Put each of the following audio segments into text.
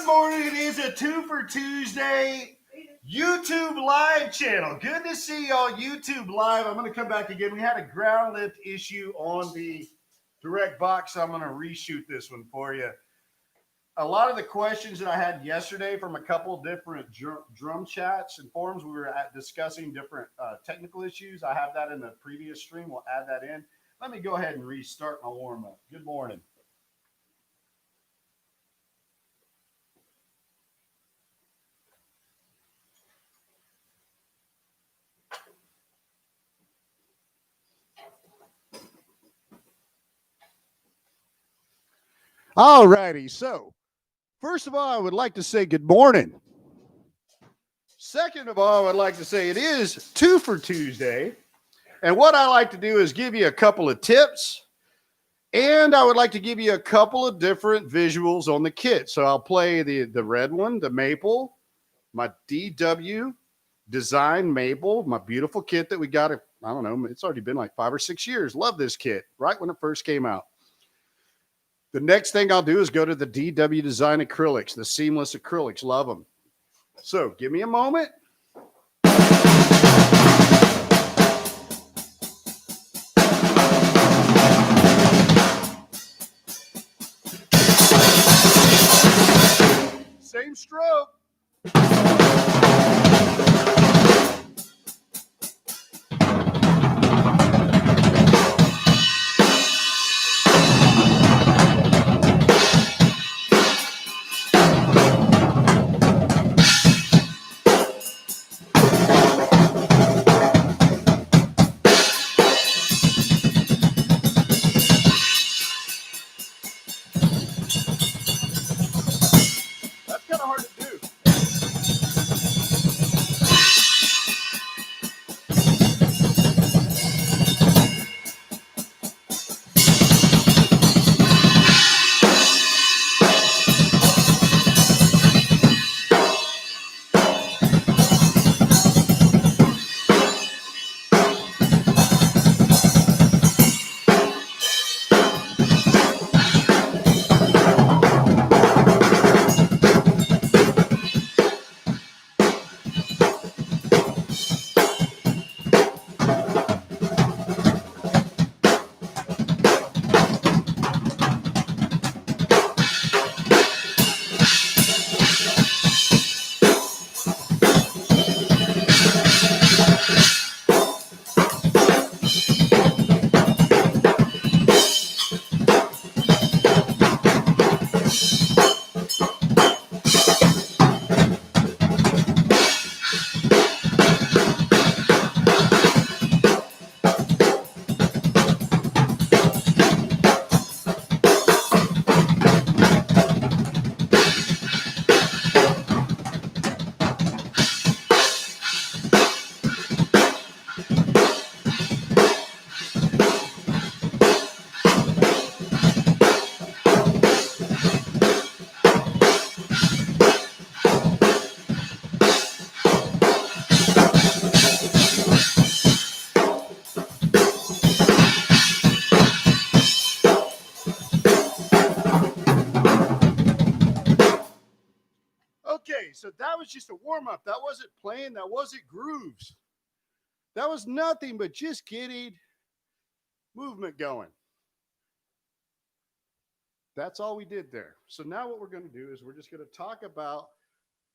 Good morning. It is a 2 for Tuesday YouTube live channel. Good to see y'all YouTube live. I'm going to come back again. We had a ground lift issue on the direct box, so I'm going to reshoot this one for you. A lot of the questions that I had yesterday from a couple different drum chats and forums, we were discussing different technical issues. I have that in the previous stream. We'll add that in. Let me go ahead and restart my warm-up. Good morning. All righty. So, first of all, I would like to say good morning. Second of all, I would like to say it is 2 for Tuesday. And what I like to do is give you a couple of tips. And I would like to give you a couple of different visuals on the kit. So I'll play the red one, the maple, my DW design maple, my beautiful kit that we got. I don't know, it's already been like 5 or 6 years. Love this kit right when it first came out. The next thing I'll do is go to the DW Design acrylics, the seamless acrylics. Love them. So give me a moment. Same stroke. Okay, so that was just a warm-up. That wasn't playing. That wasn't grooves. That was nothing but just getting movement going. That's all we did there. So now what we're going to do is we're just going to talk about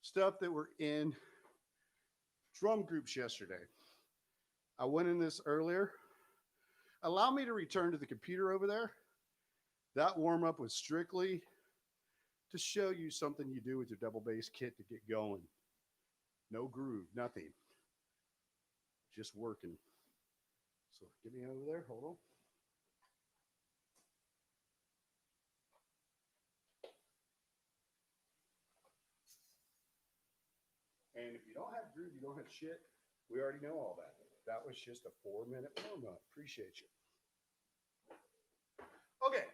stuff that were in drum groups yesterday. I went in this earlier. Allow me to return to the computer over there. That warm-up was strictly to show you something you do with your double bass kit to get going. No groove, nothing. Just working. So get me over there, hold on. And if you don't have groove, you don't have shit. We already know all that. That was just a 4-minute warm-up. Appreciate you. Okay.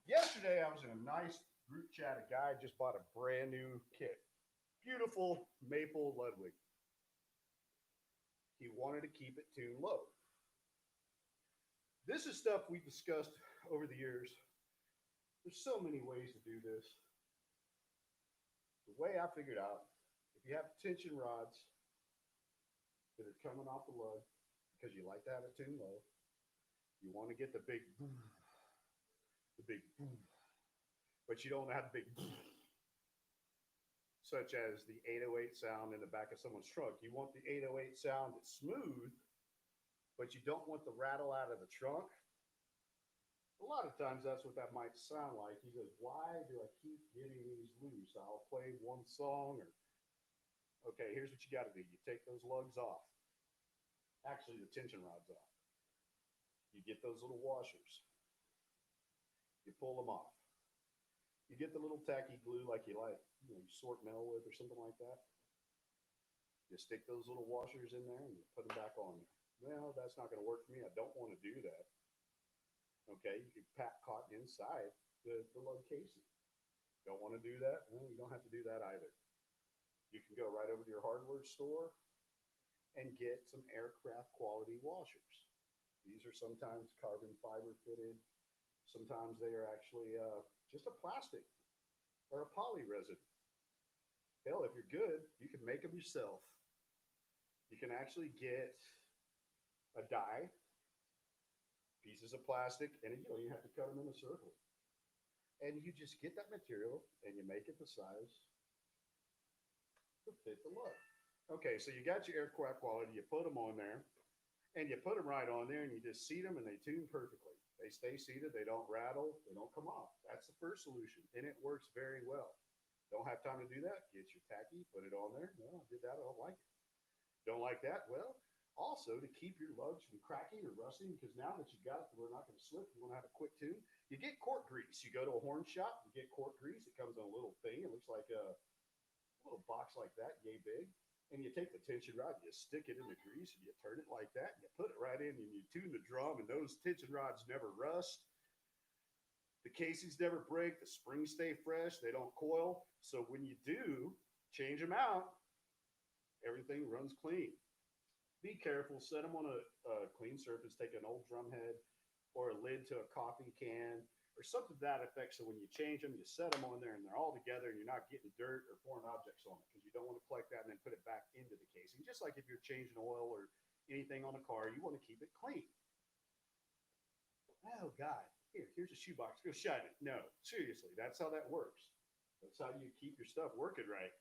Yesterday, I was in a nice group chat. A guy just bought a brand new kit. Beautiful maple Ludwig. He wanted to keep it tuned low. This is stuff we discussed over the years There's so many ways to do this. The way I figured out, if you have tension rods that are coming off the lug, because you like to have it tuned low, you want to get the big boom, but you don't have the big boom, such as the 808 sound in the back of someone's truck. You want the 808 sound that's smooth, but you don't want the rattle out of the trunk. A lot of times that's what that might sound like. He goes, why do I keep getting these loose? I'll play one song or, okay, here's what you got to do. You take those lugs off. Actually, the tension rod's off. You get those little washers. You pull them off. You get the little tacky glue like you sort metal with or something like that. You stick those little washers in there and you put them back on there. Well, that's not going to work for me. I don't want to do that. Okay, you can pack cotton inside the lug casing. Don't want to do that? Well, you don't have to do that either. You can go right over to your hardware store and get some aircraft quality washers. These are sometimes carbon fiber fitted. Sometimes they are actually just a plastic or a poly resin. Hell, if you're good, you can make them yourself. You can actually get a die, pieces of plastic, and you have to cut them in a circle. And you just get that material and you make it the size to fit the lug. Okay, so you got your aircraft quality, you put them on there, and you put them right on there, and you just seat them, and they tune perfectly. They stay seated, they don't rattle, they don't come off. That's the first solution, and it works very well. Don't have time to do that? Get your tacky, put it on there. No, I did that, I don't like it. Don't like that? Well, also to keep your lugs from cracking or rusting, because now that you've got it, we're not going to slip. You want to have a quick tune. You get cork grease. You go to a horn shop, you get cork grease. It comes in a little thing. It looks like a little box like that, yay big. And you take the tension rod, you stick it in the grease, and you turn it like that, and you put it right in, and you tune the drum, and those tension rods never rust. The casings never break. The springs stay fresh. They don't coil. So when you do change them out, everything runs clean. Be careful, set them on a clean surface, take an old drum head or a lid to a coffee can or something to that effect. So when you change them, you set them on there and they're all together and you're not getting dirt or foreign objects on it because you don't want to collect that and then put it back into the casing. Just like if you're changing oil or anything on a car, you want to keep it clean. Oh, God, here's a shoebox. Go shine it. No, seriously, that's how that works. That's how you keep your stuff working right.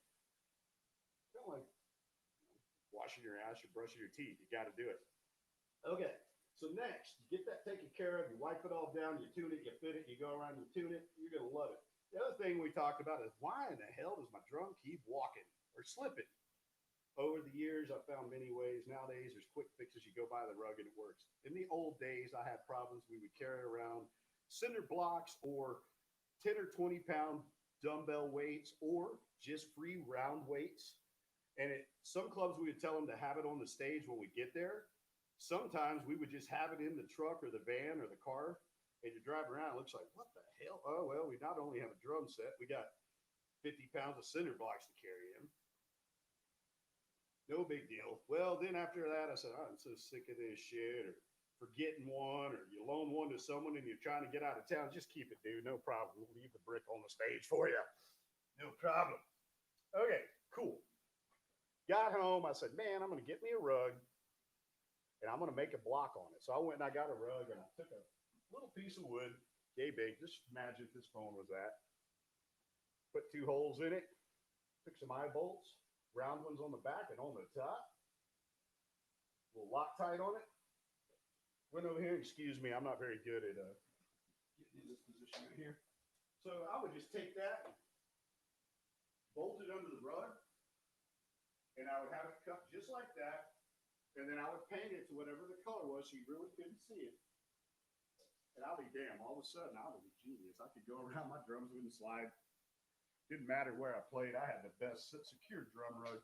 Kind of like washing your ass or brushing your teeth. You got to do it. Okay, so next, you get that taken care of. You wipe it all down. You tune it. You fit it. You go around and tune it. You're going to love it. The other thing we talked about is why in the hell does my drum keep walking or slipping? Over the years, I've found many ways. Nowadays, there's quick fixes. You go buy the rug and it works. In the old days, I had problems. We would carry around cinder blocks or 10 or 20 pound dumbbell weights or just free round weights. And some clubs, we would tell them to have it on the stage when we get there. Sometimes we would just have it in the truck or the van or the car. And you drive around, it looks like, what the hell? Oh, well, we not only have a drum set, we got 50 pounds of cinder blocks to carry in. No big deal. Well, then after that, I said, I'm so sick of this shit, or forgetting one, or you loan one to someone and you're trying to get out of town. Just keep it, dude. No problem. We'll leave the brick on the stage for you. No problem. Okay, cool. Got home, I said, man, I'm going to get me a rug, and I'm going to make a block on it. So I went and I got a rug, and I took a little piece of wood, yay big, just imagine if this phone was that. Put 2 holes in it, took some eye bolts, round ones on the back and on the top. A little Loctite on it. Went over here, excuse me, I'm not very good at getting in this position right here. So I would just take that, bolt it under the rug, and I would have it cut just like that, and then I would paint it to whatever the color was so you really couldn't see it. And I'll be damned, all of a sudden I was a genius. I could go around, my drums wouldn't slide. Didn't matter where I played, I had the best secure drum rug.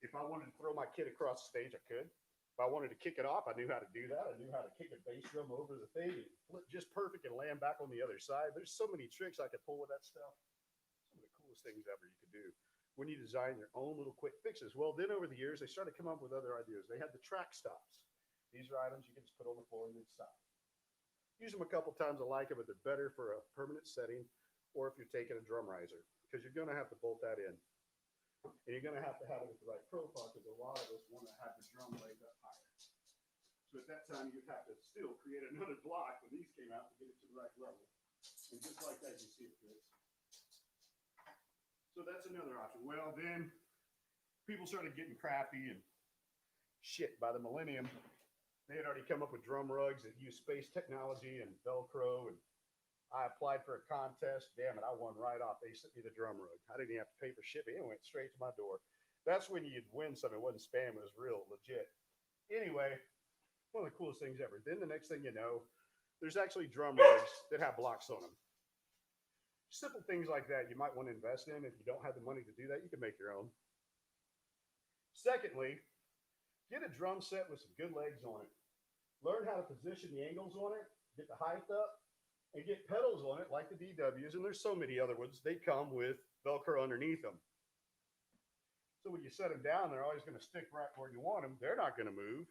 If I wanted to throw my kit across the stage, I could. If I wanted to kick it off, I knew how to do that. I knew how to kick a bass drum over the thing and flip just perfect and land back on the other side. There's so many tricks I could pull with that stuff. Some of the coolest things ever you could do when you design your own little quick fixes. Well, then over the years, they started to come up with other ideas. They had the track stops. These are items you can just put on the floor and then stop. Use them a couple times. I like them, but they're better for a permanent setting or if you're taking a drum riser because you're going to have to bolt that in. And you're going to have it at the right profile because a lot of us want to have the drum leg up higher. So at that time, you'd have to still create another block when these came out to get it to the right level. And just like that, you see it fits. So that's another option. Well, then people started getting crafty and shit. By the millennium, they had already come up with drum rugs that use space technology and Velcro. And I applied for a contest. Damn it, I won right off. They sent me the drum rug. I didn't even have to pay for shipping. It went straight to my door. That's when you'd win something. It wasn't spam. It was real, legit. Anyway, one of the coolest things ever. Then the next thing you know, there's actually drum rugs that have blocks on them. Simple things like that you might want to invest in. If you don't have the money to do that, you can make your own. Secondly, get a drum set with some good legs on it. Learn how to position the angles on it, get the height up, and get pedals on it like the DWs. And there's so many other ones. They come with Velcro underneath them. So when you set them down, they're always going to stick right where you want them. They're not going to move.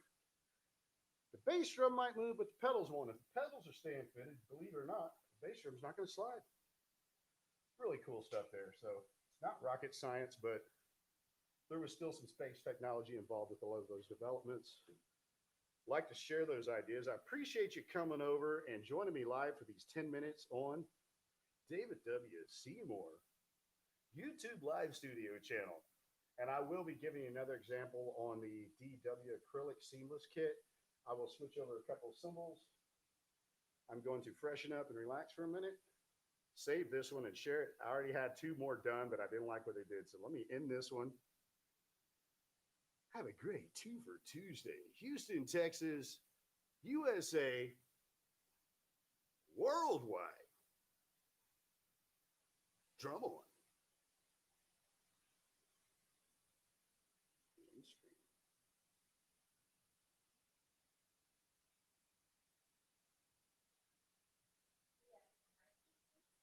The bass drum might move, but the pedals won't. If the pedals are staying fitted, believe it or not, the bass drum's not going to slide. Really cool stuff there. So it's not rocket science, but there was still some space technology involved with a lot of those developments. Like to share those ideas. I appreciate you coming over and joining me live for these 10 minutes on David W. Seymour YouTube live studio channel. And I will be giving you another example on the DW acrylic seamless kit. I will switch over a couple of cymbals. I'm going to freshen up and relax for a minute. Save this one and share it. I already had 2 more done, but I didn't like what they did. So let me end this one. Have a great 2 for Tuesday. Houston, Texas, USA, worldwide. Drum on.